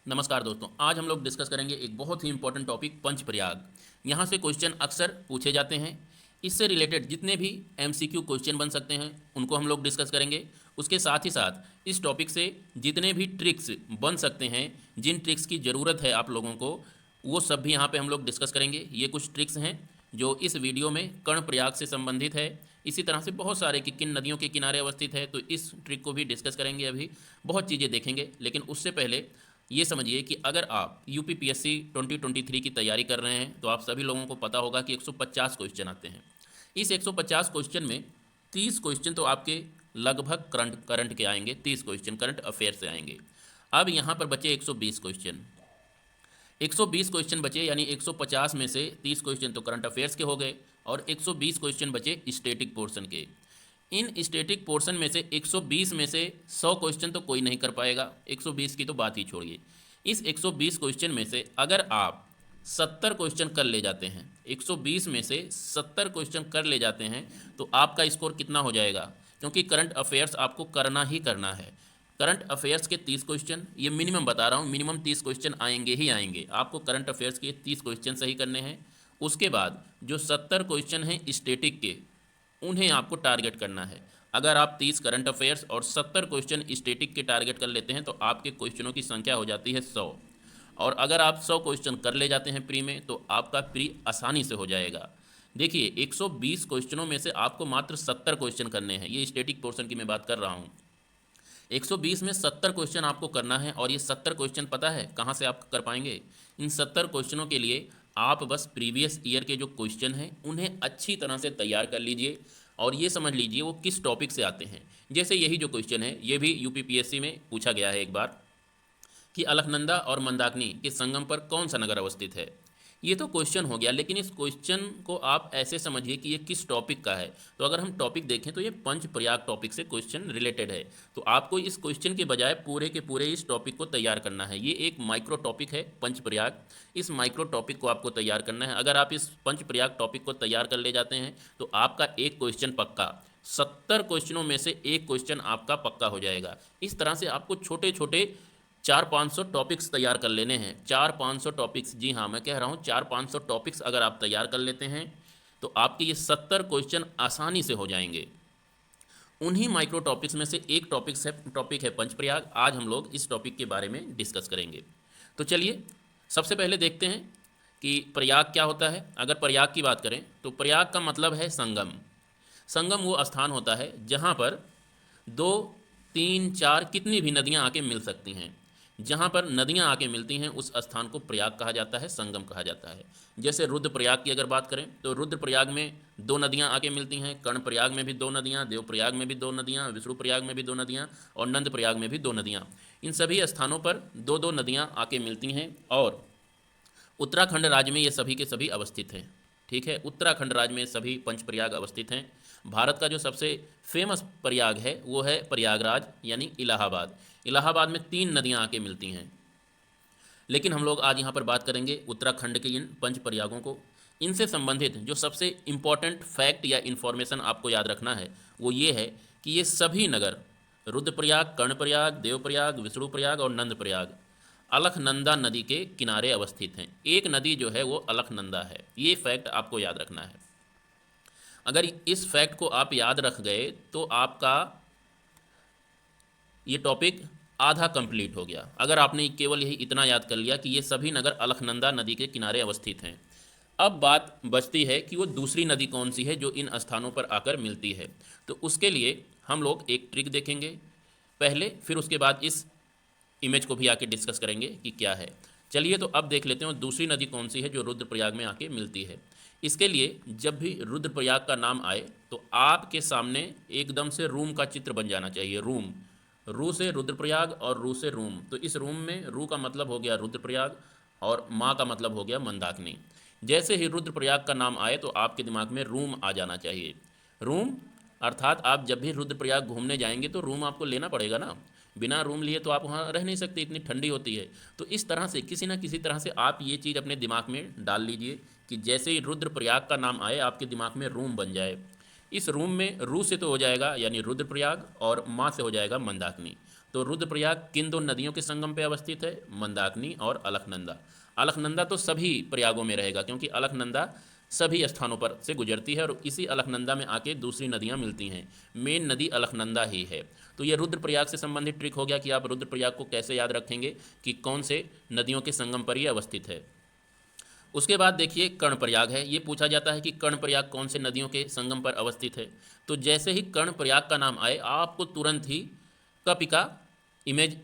नमस्कार दोस्तों, आज हम लोग डिस्कस करेंगे एक बहुत ही इंपॉर्टेंट टॉपिक पंचप्रयाग। यहाँ से क्वेश्चन अक्सर पूछे जाते हैं। इससे रिलेटेड जितने भी एमसीक्यू क्वेश्चन बन सकते हैं उनको हम लोग डिस्कस करेंगे। उसके साथ ही साथ इस टॉपिक से जितने भी ट्रिक्स बन सकते हैं, जिन ट्रिक्स की ज़रूरत है आप लोगों को, वो सब भी यहाँ पे हम लोग डिस्कस करेंगे। ये कुछ ट्रिक्स हैं जो इस वीडियो में कर्णप्रयाग से संबंधित है। इसी तरह से बहुत सारे कि किन नदियों के किनारे अवस्थित है, तो इस ट्रिक को भी डिस्कस करेंगे। अभी बहुत चीज़ें देखेंगे, लेकिन उससे पहले ये समझिए कि अगर आप यूपीपीएससी 2023 की तैयारी कर रहे हैं तो आप सभी लोगों को पता होगा कि 150 क्वेश्चन आते हैं। इस 150 क्वेश्चन में 30 क्वेश्चन तो आपके लगभग करंट करंट के आएंगे, 30 क्वेश्चन करंट अफेयर से आएंगे। अब यहाँ पर बचे 120 क्वेश्चन। 120 क्वेश्चन बचे, यानी 150 में से 30 क्वेश्चन तो करंट अफेयर्स के हो गए और 120 क्वेश्चन बचे स्टैटिक पोर्शन के। इन स्टैटिक पोर्शन में से 120 में से 100 क्वेश्चन तो कोई नहीं कर पाएगा, 120 की तो बात ही छोड़िए। इस 120 क्वेश्चन में से अगर आप 70 क्वेश्चन कर ले जाते हैं, 120 में से 70 क्वेश्चन कर ले जाते हैं, तो आपका स्कोर कितना हो जाएगा? क्योंकि करंट अफेयर्स आपको करना ही करना है। करंट अफेयर्स के 30 क्वेश्चन, ये मिनिमम बता रहा हूँ, मिनिमम 30 क्वेश्चन आएंगे ही आएंगे। आपको करंट अफेयर्स के 30 क्वेश्चन सही करने हैं। उसके बाद जो 70 क्वेश्चन हैं स्टैटिक के, उन्हें आपको टारगेट करना है। अगर आप 30 करंट अफेयर्स और 70 क्वेश्चन स्टैटिक के टारगेट कर लेते हैं तो आपके क्वेश्चनों की संख्या हो जाती है 100। और अगर आप 100 क्वेश्चन कर ले जाते हैं प्री में, तो आपका प्री आसानी से हो जाएगा। देखिए, 120 क्वेश्चनों में से आपको मात्र 70 क्वेश्चन करने हैं। ये स्टैटिक पोर्शन की मैं बात कर रहा हूँ। 120 में 70 क्वेश्चन आपको करना है, और ये 70 क्वेश्चन पता है कहाँ से आप कर पाएंगे? इन 70 क्वेश्चनों के लिए आप बस प्रीवियस ईयर के जो क्वेश्चन हैं उन्हें अच्छी तरह से तैयार कर लीजिए और ये समझ लीजिए वो किस टॉपिक से आते हैं। जैसे यही जो क्वेश्चन है, ये भी यूपीपीएससी में पूछा गया है एक बार, कि अलकनंदा और मंदाकिनी के संगम पर कौन सा नगर अवस्थित है। ये तो क्वेश्चन हो गया, लेकिन इस क्वेश्चन को आप ऐसे समझिए कि ये किस टॉपिक का है। तो अगर हम टॉपिक देखें तो ये पंचप्रयाग टॉपिक से क्वेश्चन रिलेटेड है। तो आपको इस क्वेश्चन के बजाय पूरे के पूरे इस टॉपिक को तैयार करना है। ये एक माइक्रो टॉपिक है पंचप्रयाग, इस माइक्रो टॉपिक को आपको तैयार करना है। अगर आप इस पंचप्रयाग टॉपिक को तैयार कर ले जाते हैं तो आपका एक क्वेश्चन पक्का, 70 क्वेश्चनों में से एक क्वेश्चन आपका पक्का हो जाएगा। इस तरह से आपको छोटे छोटे 400-500 टॉपिक्स तैयार कर लेने हैं। 400-500 टॉपिक्स, जी हाँ मैं कह रहा हूँ 400-500 टॉपिक्स अगर आप तैयार कर लेते हैं तो आपके ये 70 क्वेश्चन आसानी से हो जाएंगे। उन्हीं माइक्रो टॉपिक्स में से एक टॉपिक है पंचप्रयाग। आज हम लोग इस टॉपिक के बारे में डिस्कस करेंगे। तो चलिए सबसे पहले देखते हैं कि प्रयाग क्या होता है। अगर प्रयाग की बात करें तो प्रयाग का मतलब है संगम। संगम वो स्थान होता है जहाँ पर 2, 3, 4 कितनी भी नदियाँ आके मिल सकती हैं। जहाँ पर नदियाँ आके मिलती हैं उस स्थान को प्रयाग कहा जाता है, संगम कहा जाता है। जैसे रुद्रप्रयाग की अगर बात करें तो रुद्रप्रयाग में 2 नदियाँ आके मिलती हैं, कर्णप्रयाग में भी 2 नदियाँ, देवप्रयाग में भी 2 नदियाँ, विष्णुप्रयाग में भी 2 नदियाँ और नंदप्रयाग में भी 2 नदियाँ। इन सभी स्थानों पर 2-2 नदियाँ आके मिलती हैं और उत्तराखंड राज्य में ये सभी के सभी अवस्थित हैं। ठीक है, उत्तराखंड राज्य में सभी पंचप्रयाग अवस्थित हैं। भारत का जो सबसे फेमस प्रयाग है वो है प्रयागराज, यानी इलाहाबाद। इलाहाबाद में 3 नदियाँ आके मिलती हैं। लेकिन हम लोग आज यहाँ पर बात करेंगे उत्तराखंड के इन पंच प्रयागों को। इनसे संबंधित जो सबसे इम्पॉर्टेंट फैक्ट या इन्फॉर्मेशन आपको याद रखना है वो ये है कि ये सभी नगर, रुद्रप्रयाग, कर्णप्रयाग, देवप्रयाग, विष्णुप्रयाग और नंदप्रयाग, अलखनंदा नदी के किनारे अवस्थित हैं। एक नदी जो है वो अलखनंदा है। ये फैक्ट आपको याद रखना है। अगर इस फैक्ट को आप याद रख गए तो आपका ये टॉपिक आधा कंप्लीट हो गया। अगर आपने केवल यही इतना याद कर लिया कि ये सभी नगर अलखनंदा नदी के किनारे अवस्थित हैं। अब बात बचती है कि वो दूसरी नदी कौन सी है जो इन स्थानों पर आकर मिलती है। तो उसके लिए हम लोग एक ट्रिक देखेंगे पहले, फिर उसके बाद इस इमेज को भी आके डिस्कस करेंगे कि क्या है। चलिए तो अब देख लेते हैं दूसरी नदी कौन सी है जो रुद्रप्रयाग में आके मिलती है। इसके लिए जब भी रुद्रप्रयाग का नाम आए तो आपके सामने एकदम से रूम का चित्र बन जाना चाहिए। रूम, रू से रुद्रप्रयाग और रू से रूम। तो इस रूम में रू का मतलब हो गया रुद्रप्रयाग और माँ का मतलब हो गया मंदाकिनी। जैसे ही रुद्रप्रयाग का नाम आए तो आपके दिमाग में रूम आ जाना चाहिए। रूम अर्थात आप जब भी रुद्रप्रयाग घूमने जाएंगे तो रूम आपको लेना पड़ेगा ना। बिना रूम लिए तो आप वहाँ रह नहीं सकते, इतनी ठंडी होती है। तो इस तरह से किसी न किसी तरह से आप ये चीज़ अपने दिमाग में डाल लीजिए कि जैसे ही रुद्रप्रयाग का नाम आए आपके दिमाग में रूम बन जाए। इस रूम में रू से तो हो जाएगा यानी रुद्रप्रयाग और माँ से हो जाएगा मंदाकिनी। तो रुद्रप्रयाग किन दो नदियों के संगम पर अवस्थित है? मंदाकिनी और अलकनंदा। अलकनंदा तो सभी प्रयागों में रहेगा, क्योंकि अलकनंदा सभी स्थानों पर से गुजरती है और इसी अलकनंदा में आके दूसरी नदियां मिलती हैं। मेन नदी अलकनंदा ही है। तो ये रुद्रप्रयाग से संबंधित ट्रिक हो गया कि आप रुद्रप्रयाग को कैसे याद रखेंगे कि कौन से नदियों के संगम पर ये अवस्थित है। उसके बाद देखिए कर्णप्रयाग है। ये पूछा जाता है कि कर्णप्रयाग कौन से नदियों के संगम पर अवस्थित है। तो जैसे ही कर्णप्रयाग का नाम आए, आपको तुरंत ही कपि का इमेज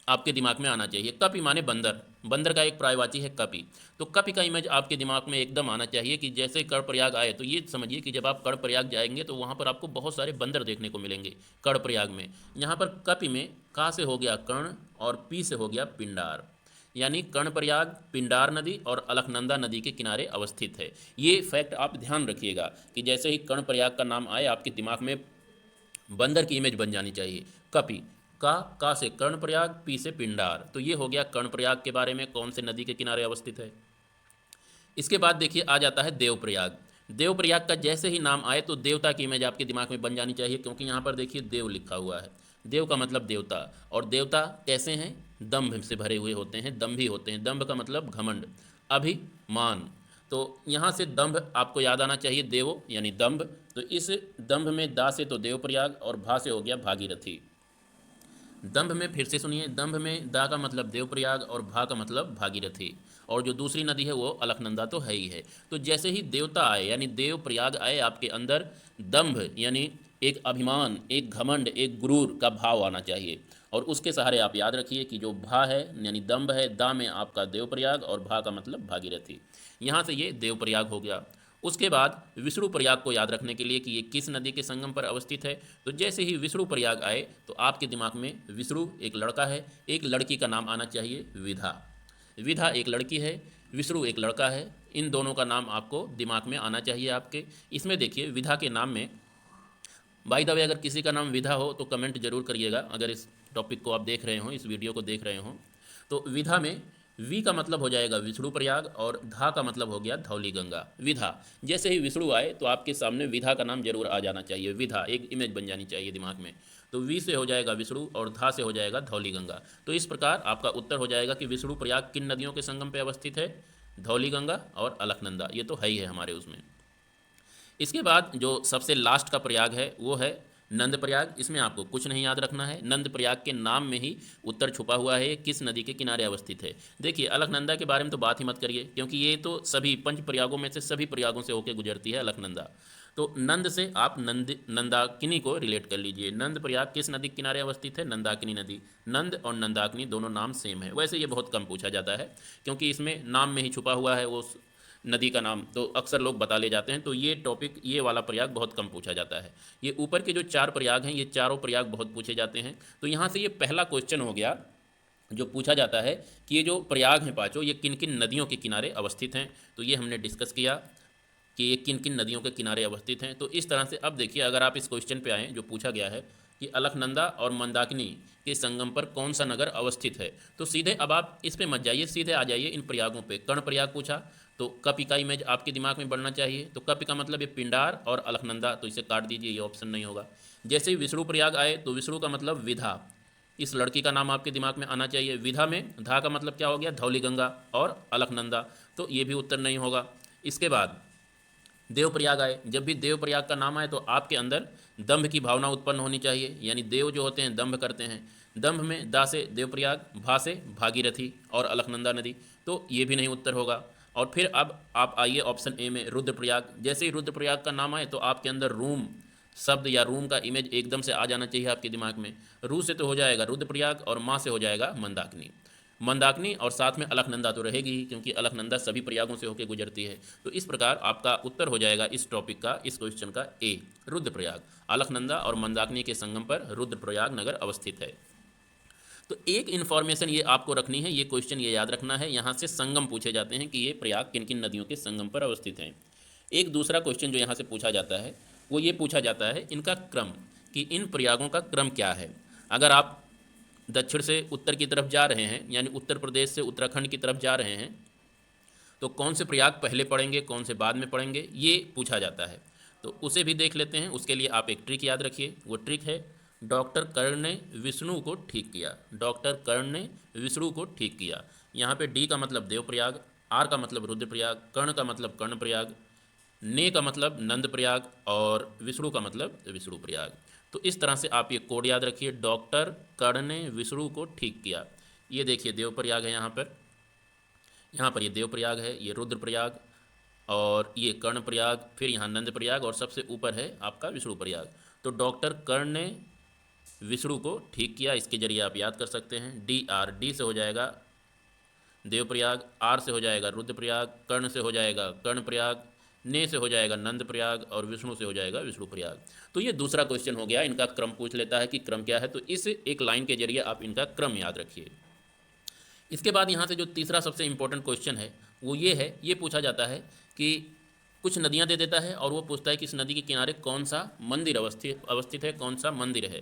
आपके दिमाग में आना चाहिए। कपि माने बंदर, बंदर का एक पर्यायवाची है कपि। तो कपि का इमेज आपके दिमाग में एकदम आना चाहिए कि जैसे कर्णप्रयाग आए तो ये समझिए कि जब आप कर्णप्रयाग जाएंगे तो वहाँ पर आपको बहुत सारे बंदर देखने को मिलेंगे कर्णप्रयाग में। यहाँ पर कपि में का से हो गया कर्ण और पी से हो गया पिंडार, यानी कर्णप्रयाग पिंडार नदी और अलकनंदा नदी के किनारे अवस्थित है। ये फैक्ट आप ध्यान रखिएगा कि जैसे ही कर्णप्रयाग का नाम आए आपके दिमाग में बंदर की इमेज बन जानी चाहिए। कपि का से कर्णप्रयाग, पी से पिंडार। तो ये हो गया कर्णप्रयाग के बारे में, कौन से नदी के किनारे अवस्थित है। इसके बाद देखिए आ जाता है देवप्रयाग। देवप्रयाग का जैसे ही नाम आए तो देवता की इमेज आपके दिमाग में बन जानी चाहिए, क्योंकि यहाँ पर देखिए देव लिखा हुआ है। देव का मतलब देवता, और देवता कैसे हैं? दंभ से भरे हुए होते हैं, दंभी होते हैं। दंभ का मतलब घमंड, अभिमान। तो यहाँ से दंभ आपको याद आना चाहिए, देवो यानी दंभ। तो इस दंभ में दा से तो देवप्रयाग और भा से हो गया भागीरथी। दंभ में फिर से सुनिए, दंभ में दा का मतलब देवप्रयाग और भा का मतलब भागीरथी, और जो दूसरी नदी है वो अलकनंदा तो है ही है। तो जैसे ही देवता आए यानी देवप्रयाग आए, आपके अंदर दंभ यानी एक अभिमान, एक घमंड, एक गुरूर का भाव आना चाहिए। और उसके सहारे आप याद रखिए कि जो भा है यानी दंभ है, दा में आपका देवप्रयाग और भा का मतलब भागीरथी। यहाँ से ये देवप्रयाग हो गया। उसके बाद विष्णु प्रयाग को याद रखने के लिए कि ये किस नदी के संगम पर अवस्थित है। तो जैसे ही विष्णु प्रयाग आए तो आपके दिमाग में विष्णु एक लड़का है, एक लड़की का नाम आना चाहिए विधा। विधा एक लड़की है, विष्णु एक लड़का है। इन दोनों का नाम आपको दिमाग में आना चाहिए आपके। इसमें देखिए विधा के नाम में, बाय द वे अगर किसी का नाम विधा हो तो कमेंट जरूर करिएगा, अगर इस टॉपिक को आप देख रहे हो, इस वीडियो को देख रहे हो। तो विधा में वी का मतलब हो जाएगा विष्णु प्रयाग और धा का मतलब हो गया धौली गंगा। विधा, जैसे ही विष्णु आए तो आपके सामने विधा का नाम जरूर आ जाना चाहिए। विधा एक इमेज बन जानी चाहिए दिमाग में। तो वी से हो जाएगा विष्णु और धा से हो जाएगा धौली गंगा। तो इस प्रकार आपका उत्तर हो जाएगा कि विष्णु प्रयाग किन नदियों के संगम पर अवस्थित है? धौली गंगा और अलकनंदा। ये तो है ही है हमारे उसमें। इसके बाद जो सबसे लास्ट का प्रयाग है वो है नंद प्रयाग। इसमें आपको कुछ नहीं याद रखना है, नंद प्रयाग के नाम में ही उत्तर छुपा हुआ है, किस नदी के किनारे अवस्थित है। देखिए अलकनंदा के बारे में तो बात ही मत करिए, क्योंकि ये तो सभी पंच प्रयागों में से सभी प्रयागों से होकर गुजरती है अलकनंदा। तो नंद से आप नंदाकिनी को रिलेट कर लीजिए। नंद प्रयाग किस नदी के किनारे अवस्थित है? नंदाकिनी नदी। नंद और नंदाकिनी दोनों नाम सेम है। वैसे ये बहुत कम पूछा जाता है, क्योंकि इसमें नाम में ही छुपा हुआ है वो नदी का नाम, तो अक्सर लोग बता ले जाते हैं। तो ये टॉपिक, ये वाला प्रयाग बहुत कम पूछा जाता है। ये ऊपर के जो 4 प्रयाग हैं, ये चारों प्रयाग बहुत पूछे जाते हैं। तो यहाँ से ये पहला क्वेश्चन हो गया जो पूछा जाता है कि ये जो प्रयाग हैं पाँचों, ये किन किन नदियों के किनारे अवस्थित हैं। तो ये हमने डिस्कस किया कि ये किन किन नदियों के किनारे अवस्थित हैं। तो इस तरह से अब देखिए, अगर आप इस क्वेश्चन पे आएँ जो पूछा गया है कि अलकनंदा और मंदाकिनी के संगम पर कौन सा नगर अवस्थित है, तो सीधे अब आप इस पे मत जाइए, सीधे आ जाइए इन प्रयागों पे। कर्ण प्रयाग पूछा तो कपि का इमेज आपके दिमाग में बढ़ना चाहिए। तो कपि का मतलब ये पिंडार और अलकनंदा, तो इसे काट दीजिए, ये ऑप्शन नहीं होगा। जैसे ही विष्णु प्रयाग आए तो विष्णु का मतलब विधा, इस लड़की का नाम आपके दिमाग में आना चाहिए। विधा में धा का मतलब क्या हो गया? धौली गंगा और अलकनंदा, तो ये भी उत्तर नहीं होगा। इसके बाद देवप्रयाग आए, जब भी देवप्रयाग का नाम आए तो आपके अंदर दंभ की भावना उत्पन्न होनी चाहिए, यानी देव जो होते हैं दंभ करते हैं। दंभ में दा से देवप्रयाग, भा से भागीरथी और अलकनंदा नदी, तो ये भी नहीं उत्तर होगा। और फिर अब आप आइए ऑप्शन ए में रुद्रप्रयाग। जैसे ही रुद्रप्रयाग का नाम आए तो आपके अंदर रूम शब्द या रूम का इमेज एकदम से आ जाना चाहिए आपके दिमाग में। रू से तो हो जाएगा रुद्रप्रयाग और माँ से हो जाएगा मंदाकिनी। मंदाकिनी और साथ में अलकनंदा तो रहेगी ही, क्योंकि अलकनंदा सभी प्रयागों से होकर गुजरती है। तो इस प्रकार आपका उत्तर हो जाएगा इस टॉपिक का, इस क्वेश्चन का ए, रुद्रप्रयाग। अलकनंदा और मंदाकिनी के संगम पर रुद्रप्रयाग नगर अवस्थित है। तो एक इन्फॉर्मेशन ये आपको रखनी है, ये क्वेश्चन ये याद रखना है, यहाँ से संगम पूछे जाते हैं कि ये प्रयाग किन किन नदियों के संगम पर अवस्थित हैं। एक दूसरा क्वेश्चन जो यहाँ से पूछा जाता है वो ये पूछा जाता है इनका क्रम, कि इन प्रयागों का क्रम क्या है। अगर आप दक्षिण से उत्तर की तरफ जा रहे हैं, यानी उत्तर प्रदेश से उत्तराखंड की तरफ जा रहे हैं, तो कौन से प्रयाग पहले पढ़ेंगे, कौन से बाद में पढ़ेंगे, ये पूछा जाता है। तो उसे भी देख लेते हैं। उसके लिए आप एक ट्रिक याद रखिए। वो ट्रिक है, डॉक्टर कर्ण ने विष्णु को ठीक किया। डॉक्टर कर्ण ने विष्णु को ठीक किया। यहाँ पे डी का मतलब देवप्रयाग, आर का मतलब रुद्रप्रयाग, कर्ण का मतलब कर्णप्रयाग, ने का मतलब नंदप्रयाग और विष्णु का मतलब विष्णुप्रयाग। तो इस तरह से आप ये कोड याद रखिए, डॉक्टर कर्ण ने विष्णु को ठीक किया। ये देखिए देवप्रयाग है यहाँ पर ये देवप्रयाग है, ये रुद्रप्रयाग और ये कर्णप्रयाग, फिर यहाँ नंदप्रयाग और सबसे ऊपर है आपका विष्णुप्रयाग। तो डॉक्टर कर्ण ने विष्णु को ठीक किया, इसके जरिए आप याद कर सकते हैं। डी से हो जाएगा देवप्रयाग, आर से हो जाएगा रुद्रप्रयाग, कर्ण से हो जाएगा कर्णप्रयाग, ने से हो जाएगा नंदप्रयाग और विष्णु से हो जाएगा विष्णुप्रयाग। तो ये दूसरा क्वेश्चन हो गया, इनका क्रम पूछ लेता है कि क्रम क्या है, तो इस एक लाइन के जरिए आप इनका क्रम याद रखिए। इसके बाद यहाँ से जो तीसरा सबसे इम्पोर्टेंट क्वेश्चन है वो ये है, ये पूछा जाता है कि कुछ नदियाँ दे देता है और वो पूछता है कि इस नदी के किनारे कौन सा मंदिर अवस्थित है, कौन सा मंदिर है।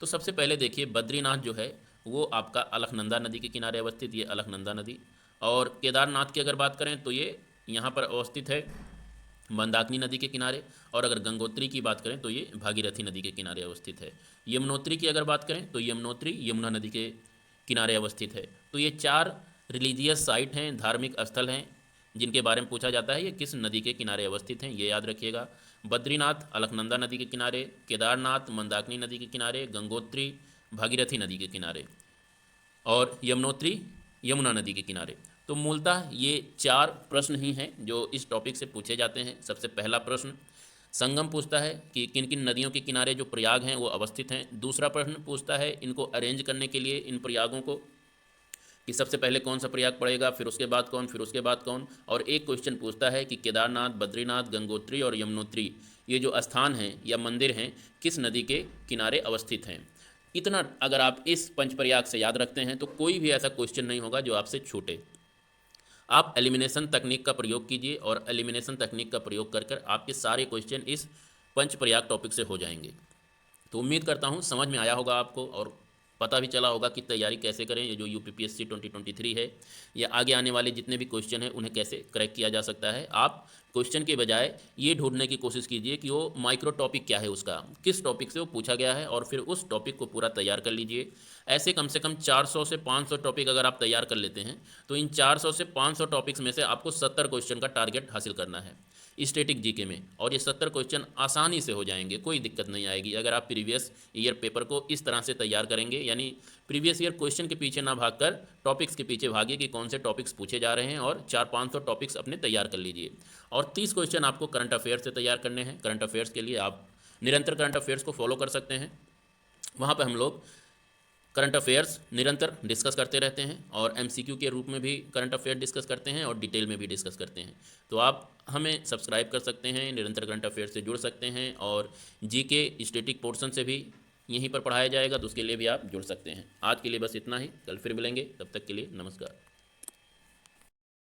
तो सबसे पहले देखिए बद्रीनाथ जो है वो आपका अलकनंदा नदी के किनारे अवस्थित, ये अलकनंदा नदी। और केदारनाथ की अगर बात करें तो ये यहाँ पर अवस्थित है मंदाकिनी नदी के किनारे। और अगर गंगोत्री की बात करें तो ये भागीरथी नदी के किनारे अवस्थित है। यमुनोत्री की अगर बात करें तो यमुनोत्री यमुना नदी के किनारे अवस्थित है। तो ये 4 रिलीजियस साइट हैं, धार्मिक स्थल हैं जिनके बारे में पूछा जाता है ये किस नदी के किनारे अवस्थित हैं, ये याद रखिएगा। बद्रीनाथ अलकनंदा नदी के किनारे, केदारनाथ मंदाकिनी नदी के किनारे, गंगोत्री भागीरथी नदी के किनारे और यमुनोत्री यमुना नदी के किनारे। तो मूलतः ये 4 प्रश्न ही हैं जो इस टॉपिक से पूछे जाते हैं। सबसे पहला प्रश्न संगम पूछता है कि किन किन नदियों के किनारे जो प्रयाग हैं वो अवस्थित हैं। दूसरा प्रश्न पूछता है इनको अरेंज करने के लिए इन प्रयागों को कि सबसे पहले कौन सा प्रयाग पड़ेगा, फिर उसके बाद कौन, फिर उसके बाद कौन। और एक क्वेश्चन पूछता है कि केदारनाथ, बद्रीनाथ, गंगोत्री और यमुनोत्री ये जो स्थान हैं या मंदिर हैं किस नदी के किनारे अवस्थित हैं। इतना अगर आप इस पंचप्रयाग से याद रखते हैं तो कोई भी ऐसा क्वेश्चन नहीं होगा जो आपसे छूटे। आप एलिमिनेशन तकनीक का प्रयोग कीजिए और एलिमिनेशन तकनीक का प्रयोग कर कर आपके सारे क्वेश्चन इस पंचप्रयाग टॉपिक से हो जाएंगे। तो उम्मीद करता हूँ समझ में आया होगा आपको और पता भी चला होगा कि तैयारी कैसे करें। ये जो यूपीपीएससी 2023 है या आगे आने वाले जितने भी क्वेश्चन हैं उन्हें कैसे क्रैक किया जा सकता है। आप क्वेश्चन के बजाय ये ढूंढने की कोशिश कीजिए कि वो माइक्रो टॉपिक क्या है, उसका किस टॉपिक से वो पूछा गया है, और फिर उस टॉपिक को पूरा तैयार कर लीजिए। ऐसे कम से कम 400 से 500 टॉपिक अगर आप तैयार कर लेते हैं तो इन 400 से 500 टॉपिक्स में से आपको 70 क्वेश्चन का टारगेट हासिल करना है स्टैटिक जीके में। और ये 70 क्वेश्चन आसानी से हो जाएंगे, कोई दिक्कत नहीं आएगी अगर आप प्रीवियस ईयर पेपर को इस तरह से तैयार करेंगे। यानी प्रीवियस ईयर क्वेश्चन के पीछे ना भागकर टॉपिक्स के पीछे भागिए कि कौन से टॉपिक्स पूछे जा रहे हैं और 400-500 टॉपिक्स अपने तैयार कर लीजिए। और 30 क्वेश्चन आपको करंट अफेयर्स से तैयार करने हैं। करंट अफेयर्स के लिए आप निरंतर करंट अफेयर्स को फॉलो कर सकते हैं। वहाँ पर हम लोग करंट अफेयर्स निरंतर डिस्कस करते रहते हैं और एमसीक्यू के रूप में भी करंट अफेयर डिस्कस करते हैं और डिटेल में भी डिस्कस करते हैं। तो आप हमें सब्सक्राइब कर सकते हैं, निरंतर करंट अफेयर से जुड़ सकते हैं और जीके स्टैटिक पोर्शन से भी यहीं पर पढ़ाया जाएगा तो उसके लिए भी आप जुड़ सकते हैं। आज के लिए बस इतना ही, कल फिर मिलेंगे, तब तक के लिए नमस्कार।